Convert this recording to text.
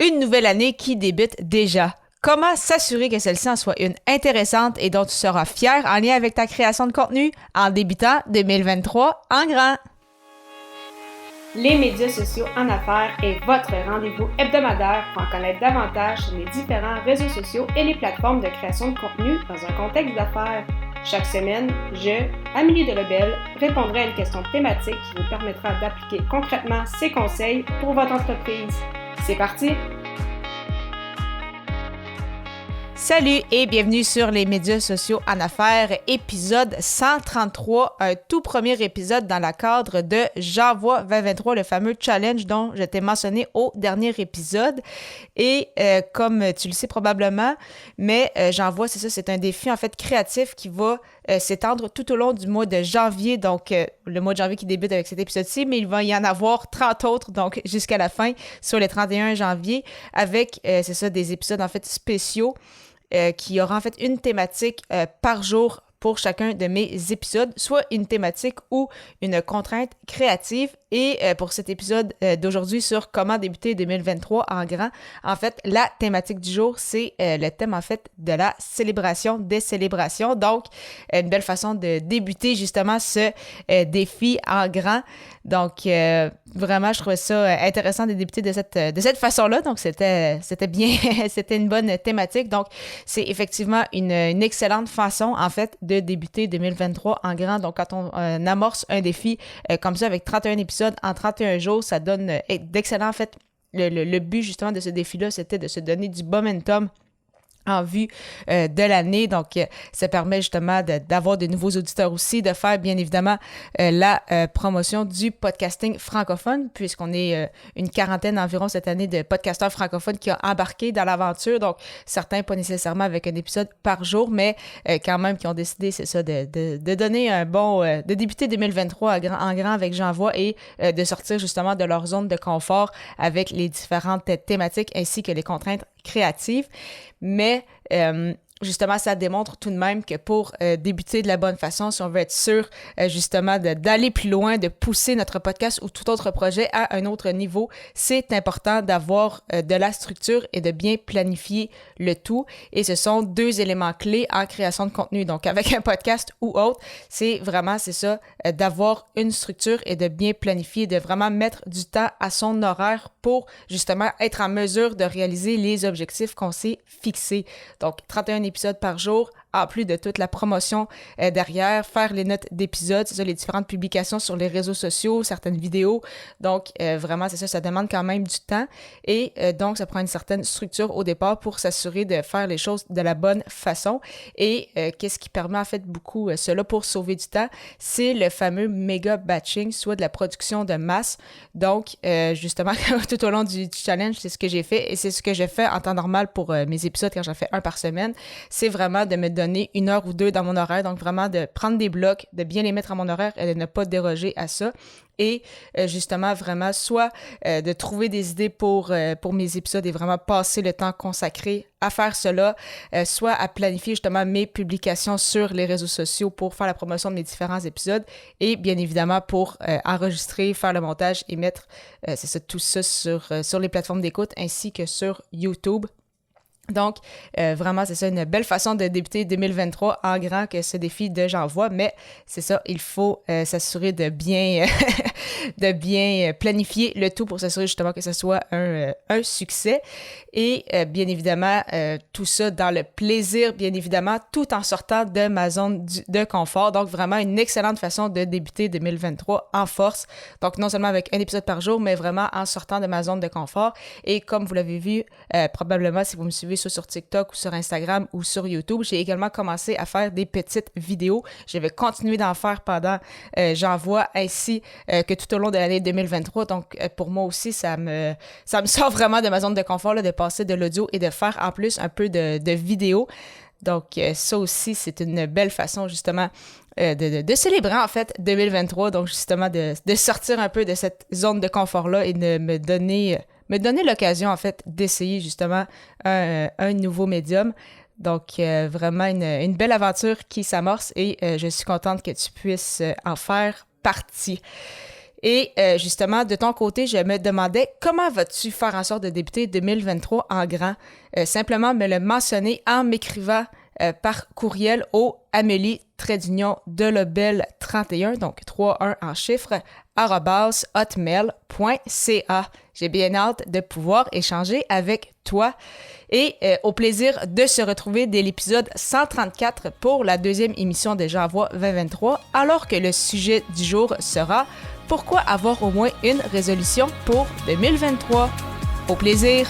Une nouvelle année qui débute déjà. Comment s'assurer que celle-ci en soit une intéressante et dont tu seras fier en lien avec ta création de contenu en débutant 2023 en grand? Les médias sociaux en affaires est votre rendez-vous hebdomadaire pour en connaître davantage sur les différents réseaux sociaux et les plateformes de création de contenu dans un contexte d'affaires. Chaque semaine, je, Amélie Delebel, répondrai à une question thématique qui vous permettra d'appliquer concrètement ces conseils pour votre entreprise. C'est parti! Salut et bienvenue sur les médias sociaux en affaires, épisode 133, un tout premier épisode dans le cadre de J'envoie 2023, le fameux challenge dont je t'ai mentionné au dernier épisode. Et comme tu le sais probablement, mais J'envoie, c'est ça, c'est un défi en fait créatif qui va s'étendre tout au long du mois de janvier, donc le mois de janvier qui débute avec cet épisode-ci, mais il va y en avoir 30 autres, donc jusqu'à la fin, sur le 31 janvier, avec, c'est ça, des épisodes en fait spéciaux qui aura en fait une thématique par jour pour chacun de mes épisodes, soit une thématique ou une contrainte créative. Et pour cet épisode d'aujourd'hui sur comment débuter 2023 en grand, en fait, la thématique du jour, c'est le thème en fait de la célébration des célébrations. Donc, une belle façon de débuter justement ce défi en grand. Donc, vraiment, je trouvais ça intéressant de débuter de cette façon-là. Donc, c'était bien, c'était une bonne thématique. Donc, c'est effectivement une excellente façon, en fait, de débuter 2023 en grand. Donc, quand on amorce un défi comme ça avec 31 épisodes en 31 jours, ça donne d'excellents, en fait, le but justement de ce défi-là, c'était de se donner du momentum en vue de l'année. Donc, ça permet justement d'avoir de nouveaux auditeurs aussi, de faire bien évidemment la promotion du podcasting francophone, puisqu'on est une quarantaine environ cette année de podcasteurs francophones qui ont embarqué dans l'aventure. Donc, certains pas nécessairement avec un épisode par jour, mais quand même qui ont décidé, c'est ça, de donner un bon, de débuter 2023 en grand avec J'envoie et de sortir justement de leur zone de confort avec les différentes thématiques ainsi que les contraintes créatives. Mais justement, ça démontre tout de même que pour débuter de la bonne façon, si on veut être sûr justement d'aller plus loin, de pousser notre podcast ou tout autre projet à un autre niveau, c'est important d'avoir de la structure et de bien planifier le tout. Et ce sont deux éléments clés en création de contenu. Donc, avec un podcast ou autre, c'est ça, d'avoir une structure et de bien planifier, de vraiment mettre du temps à son horaire pour justement être en mesure de réaliser les objectifs qu'on s'est fixés. Donc, 31 épisodes par jour, en plus de toute la promotion derrière, faire les notes d'épisodes, c'est ça, les différentes publications sur les réseaux sociaux, certaines vidéos. Donc, vraiment, c'est ça, ça demande quand même du temps. Et donc, ça prend une certaine structure au départ pour s'assurer de faire les choses de la bonne façon. Et qu'est-ce qui permet en fait beaucoup cela pour sauver du temps? C'est le fameux méga batching, soit de la production de masse. Donc, justement, tout au long du challenge, c'est ce que j'ai fait et c'est ce que j'ai fait en temps normal pour mes épisodes quand j'en fais un par semaine. C'est vraiment de me donner 1 heure ou 2 dans mon horaire. Donc, vraiment de prendre des blocs, de bien les mettre à mon horaire et de ne pas déroger à ça. Et justement, vraiment, soit de trouver des idées pour mes épisodes et vraiment passer le temps consacré à faire cela, soit à planifier justement mes publications sur les réseaux sociaux pour faire la promotion de mes différents épisodes et bien évidemment pour enregistrer, faire le montage et mettre tout ça sur les plateformes d'écoute ainsi que sur YouTube. Donc, vraiment, c'est ça, une belle façon de débuter 2023 en grand que ce défi de J'envoie, mais c'est ça, il faut s'assurer de bien, de bien planifier le tout pour s'assurer justement que ce soit un succès. Et bien évidemment, tout ça dans le plaisir, bien évidemment, tout en sortant de ma zone de confort. Donc, vraiment une excellente façon de débuter 2023 en force. Donc, non seulement avec un épisode par jour, mais vraiment en sortant de ma zone de confort. Et comme vous l'avez vu, probablement, si vous me suivez soit sur TikTok ou sur Instagram ou sur YouTube, j'ai également commencé à faire des petites vidéos. Je vais continuer d'en faire pendant J'envoie ainsi que tout au long de l'année 2023. Donc, pour moi aussi, ça me sort vraiment de ma zone de confort là, de passer de l'audio et de faire en plus un peu de vidéos. Donc, ça aussi, c'est une belle façon justement de célébrer en fait 2023. Donc, justement, de sortir un peu de cette zone de confort-là et de me donner l'occasion, en fait, d'essayer justement un nouveau médium. Donc, vraiment une belle aventure qui s'amorce et je suis contente que tu puisses en faire partie. Et justement, de ton côté, je me demandais comment vas-tu faire en sorte de débuter 2023 en grand? Simplement me le mentionner en m'écrivant par courriel au Amélie-Delobel31, donc 31 en chiffres, @hotmail.ca. J'ai bien hâte de pouvoir échanger avec toi et au plaisir de se retrouver dès l'épisode 134 pour la deuxième émission de J'envoie 2023, alors que le sujet du jour sera « Pourquoi avoir au moins une résolution pour 2023 ?» Au plaisir!